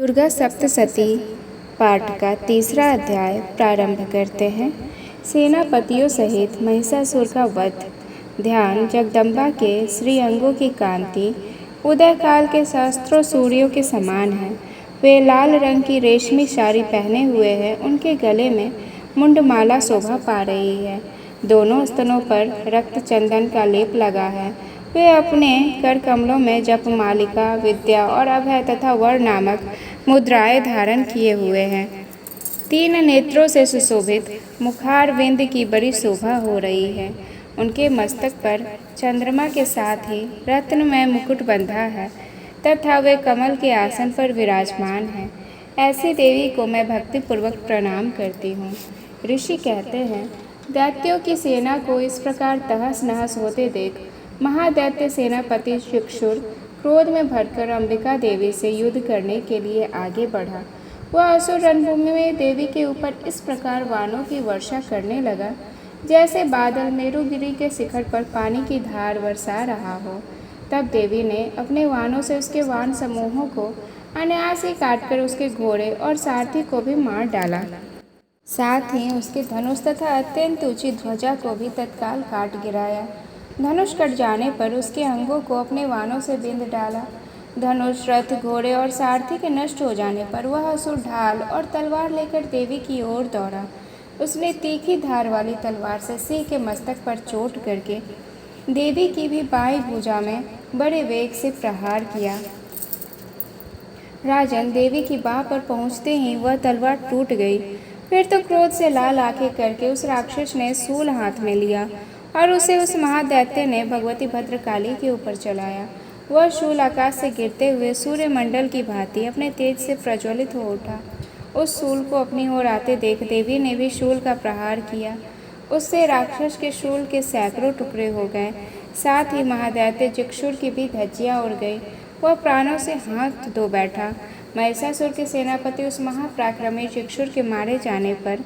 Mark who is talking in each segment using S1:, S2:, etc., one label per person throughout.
S1: दुर्गा सप्तशती पाठ का तीसरा अध्याय प्रारंभ करते हैं। सेनापतियों सहित महिषासुर का वध। ध्यान जगदम्बा के श्री अंगों की कांति उदय काल के सहस्त्रों सूर्यों के समान है। वे लाल रंग की रेशमी साड़ी पहने हुए हैं। उनके गले में मुंडमाला शोभा पा रही है। दोनों स्तनों पर रक्त चंदन का लेप लगा है। वे अपने कर कमलों में जप मालिका, विद्या और अभय तथा वर नामक मुद्राएं धारण किए हुए हैं। तीन नेत्रों से सुशोभित मुखार विंद की बड़ी शोभा हो रही है। उनके मस्तक पर चंद्रमा के साथ ही रत्नमय मुकुट बंधा है तथा वे कमल के आसन पर विराजमान हैं। ऐसी देवी को मैं भक्तिपूर्वक प्रणाम करती हूँ। ऋषि कहते हैं, दैत्यों की सेना को इस प्रकार तहस नहस होते देख महादैत्य सेनापति शिक्षुर क्रोध में भरकर अंबिका देवी से युद्ध करने के लिए आगे बढ़ा। वह असुर रणभूमि में देवी के ऊपर इस प्रकार वानों की वर्षा करने लगा जैसे बादल मेरुगिरी के शिखर पर पानी की धार बरसा रहा हो। तब देवी ने अपने वानों से उसके वान समूहों को अनायास ही काटकर उसके घोड़े और सारथी को भी मार डाला। साथ ही उसके धनुष तथा अत्यंत ऊंची ध्वजा को भी तत्काल काट गिराया। धनुष कट जाने पर उसके अंगों को अपने वानों से बिंद डाला। धनुष, रथ, घोड़े और सारथी के नष्ट हो जाने पर वह असुर ढाल और तलवार लेकर देवी की ओर दौड़ा। उसने तीखी धार वाली तलवार से सिंह के मस्तक पर चोट करके देवी की भी बाईं भुजा में बड़े वेग से प्रहार किया। राजन, देवी की बाह पर पहुंचते ही वह तलवार टूट गई। फिर तो क्रोध से लाल आंखें करके उस राक्षस ने शूल हाथ में लिया और उसे उस महादैत्य ने भगवती भद्रकाली के ऊपर चलाया। वह शूल आकाश से गिरते हुए सूर्यमंडल की भांति अपने तेज से प्रज्वलित हो उठा। उस शूल को अपनी ओर आते देख देवी ने भी शूल का प्रहार किया। उससे राक्षस के शूल के सैकड़ों टुकड़े हो गए। साथ ही महादैत्य जिक्षुर की भी धज्जियां उड़ गई। वह प्राणों से हाथ धो बैठा। महिषासुर के सेनापति उस महापराक्रमी जिक्षुर के मारे जाने पर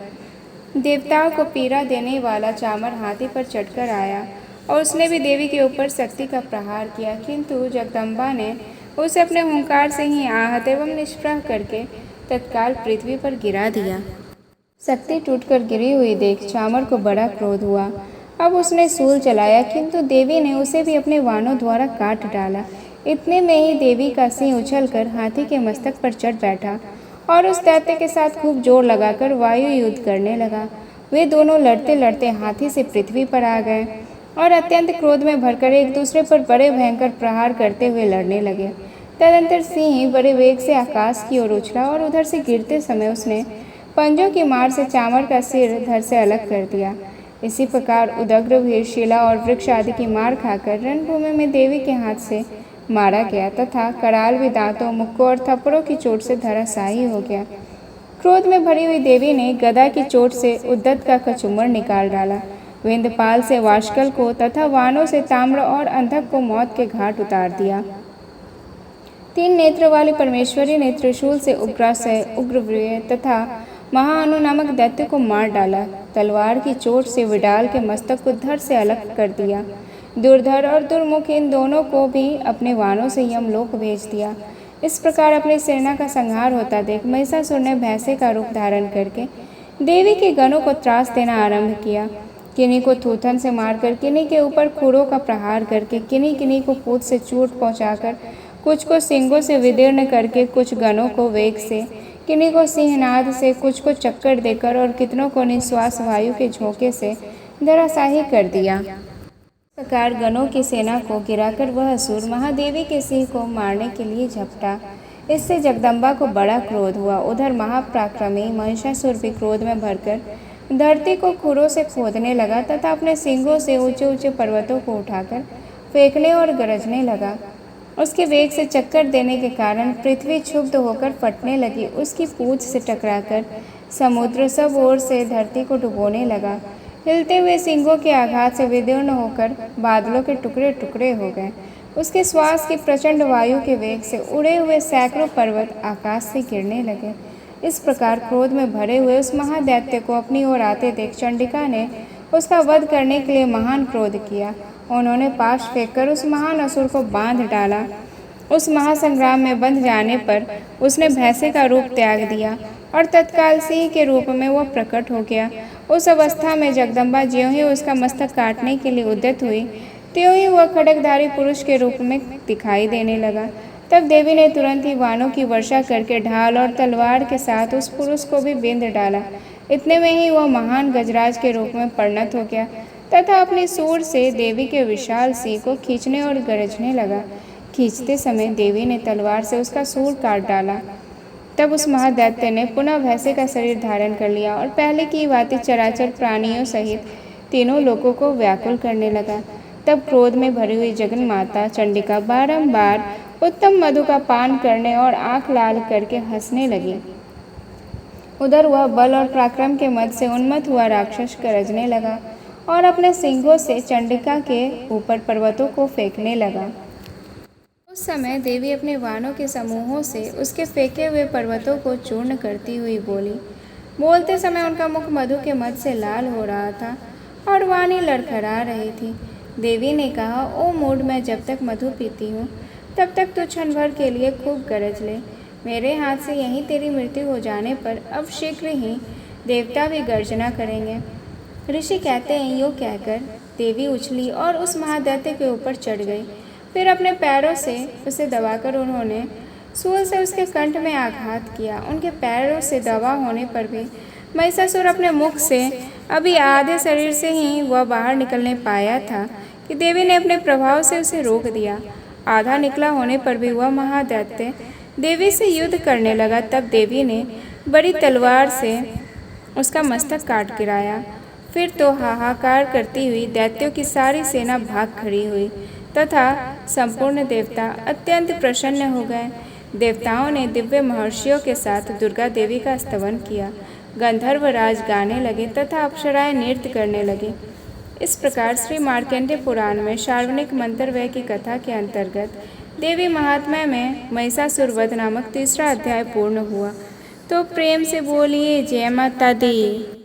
S1: देवताओं को पीड़ा देने वाला चामर हाथी पर चढ़कर आया और उसने भी देवी के ऊपर शक्ति का प्रहार किया, किंतु जगदम्बा ने उसे अपने हुंकार से ही आहत एवं निष्प्रह करके तत्काल पृथ्वी पर गिरा दिया। शक्ति टूटकर गिरी हुई देख चामर को बड़ा क्रोध हुआ। अब उसने शूल चलाया, किंतु देवी ने उसे भी अपने वानों द्वारा काट डाला। इतने में ही देवी का सिंह उछलकर हाथी के मस्तक पर चढ़ बैठा और उस दैत्य के साथ खूब जोर लगाकर वायु युद्ध करने लगा। वे दोनों लड़ते लड़ते हाथी से पृथ्वी पर आ गए और अत्यंत क्रोध में भरकर एक दूसरे पर बड़े भयंकर प्रहार करते हुए लड़ने लगे। तदंतर सिंह बड़े वेग से आकाश की ओर उछला और उधर से गिरते समय उसने पंजों की मार से चामर का सिर धड़ से अलग कर दिया। इसी प्रकार उदग्र, वीरशिला और वृक्ष आदि की मार खाकर रणभूमि में देवी के हाथ से मारा गया तथा कराल भी दांतों, मुक्कों और थप्पड़ों की चोट से धराशायी हो गया। क्रोध में भरी हुई देवी ने गदा की चोट से उद्दत का कचूमर निकाल डाला। विंध्यपाल से वाष्कल को तथा वानों से ताम्र और अंधक को मौत के घाट उतार दिया। तीन नेत्र वाली परमेश्वरी ने त्रिशूल से उग्रासय, उग्रवीर्य तथा महाअनु नामक दैत्य को मार डाला। तलवार की चोट से विडाल के मस्तक को धड़ से अलग कर दिया। दुर्धर और दुर्मुख इन दोनों को भी अपने वानों से यमलोक भेज दिया। इस प्रकार अपनी सेना का संहार होता देख महिषासुर ने भैंसे का रूप धारण करके देवी के गणों को त्रास देना आरंभ किया। किन्हीं को थूथन से मारकर, किन्हीं के ऊपर खुरों का प्रहार करके, किन्हीं को पूंछ से चोट पहुंचाकर, कुछ को सींगों से विदीर्ण करके, कुछ गणों को वेग से, किन्हीं को सिंहनाद से, कुछ को चक्कर देकर और कितनों को निश्वास वायु के झोंके से धराशायी कर दिया। इस प्रकार गणों की सेना को गिराकर वह असुर महादेवी के सिंह को मारने के लिए झपटा। इससे जगदम्बा को बड़ा क्रोध हुआ। उधर महापराक्रमी महिषासुर भी क्रोध में भरकर धरती को खुरों से खोदने लगा तथा अपने सींगों से ऊंचे ऊंचे पर्वतों को उठाकर फेंकने और गरजने लगा। उसके वेग से चक्कर देने के कारण पृथ्वी क्षुब्ध होकर फटने लगी। उसकी पूंछ से टकराकर समुद्र सब ओर से धरती को डुबोने लगा। हिलते हुए सींगों के आघात से विदीर्ण होकर बादलों के टुकड़े टुकड़े हो गए। उसके श्वास की प्रचंड वायु के वेग से उड़े हुए सैकड़ों पर्वत आकाश से गिरने लगे। इस प्रकार क्रोध में भरे हुए उस महादैत्य को अपनी ओर आते देख चंडिका ने उसका वध करने के लिए महान क्रोध किया। उन्होंने पाश फेंककर उस महान असुर को बांध डाला उस महासंग्राम में बंध जाने पर उसने भैंसे का रूप त्याग दिया और तत्काल सिंह के रूप में वह प्रकट हो गया। उस अवस्था में जगदम्बा ज्यों ही उसका मस्तक काटने के लिए उद्यत हुई, त्यों ही वह खड्गधारी पुरुष के रूप में दिखाई देने लगा। तब देवी ने तुरंत ही वाणों की वर्षा करके ढाल और तलवार के साथ उस पुरुष को भी बिंद डाला। इतने में ही वह महान गजराज के रूप में परिणत हो गया तथा अपनी सूंड से देवी के विशाल सिंह को खींचने और गरजने लगा। खींचते समय देवी ने तलवार से उसका सूंड काट डाला। तब उस महादैत्य ने पुनः भैंसे का शरीर धारण कर लिया और पहले की भांति चराचर प्राणियों सहित तीनों लोगों को व्याकुल करने लगा। तब क्रोध में भरी हुई जगन माता चंडिका बारंबार उत्तम मधु का पान करने और आंख लाल करके हंसने लगी। उधर वह बल और पराक्रम के मद से उन्मत्त हुआ राक्षस गरजने लगा और अपने सिंगों से चंडिका के ऊपर पर्वतों को फेंकने लगा। उस समय देवी अपने वाणों के समूहों से उसके फेंके हुए पर्वतों को चूर्ण करती हुई बोली। बोलते समय उनका मुख मधु के मद से लाल हो रहा था और वाणी लड़खड़ा रही थी। देवी ने कहा, ओ मूढ़, मैं जब तक मधु पीती हूँ तब तक तू क्षण भर के लिए खूब गरज ले। मेरे हाथ से यहीं तेरी मृत्यु हो जाने पर अब शीघ्र ही देवता भी गर्जना करेंगे। ऋषि कहते हैं, यूँ कहकर देवी उछली और उस महादैत्य के ऊपर चढ़ गई। फिर अपने पैरों से उसे दबाकर उन्होंने सूल से उसके कंठ में आघात किया। उनके पैरों से दबा होने पर भी महिषासुर अपने मुख से अभी आधे शरीर से ही वह बाहर निकलने पाया था कि देवी ने अपने प्रभाव से उसे रोक दिया। आधा निकला होने पर भी वह महादैत्य देवी से युद्ध करने लगा। तब देवी ने बड़ी तलवार से उसका मस्तक काट गिराया। फिर तो हाहाकार करती हुई दैत्यों की सारी सेना भाग खड़ी हुई तथा संपूर्ण देवता अत्यंत प्रसन्न हो गए। देवताओं ने दिव्य महर्षियों के साथ दुर्गा देवी का स्तवन किया। गंधर्वराज गाने लगे तथा अप्सराएं नृत्य करने लगी। इस प्रकार श्री मार्कंडेय पुराण में शार्वणिक मंत्रव्यय की कथा के अंतर्गत देवी महात्म्य में महिषासुर वध नामक तीसरा अध्याय पूर्ण हुआ। तो प्रेम से बोलिए जय माता दी।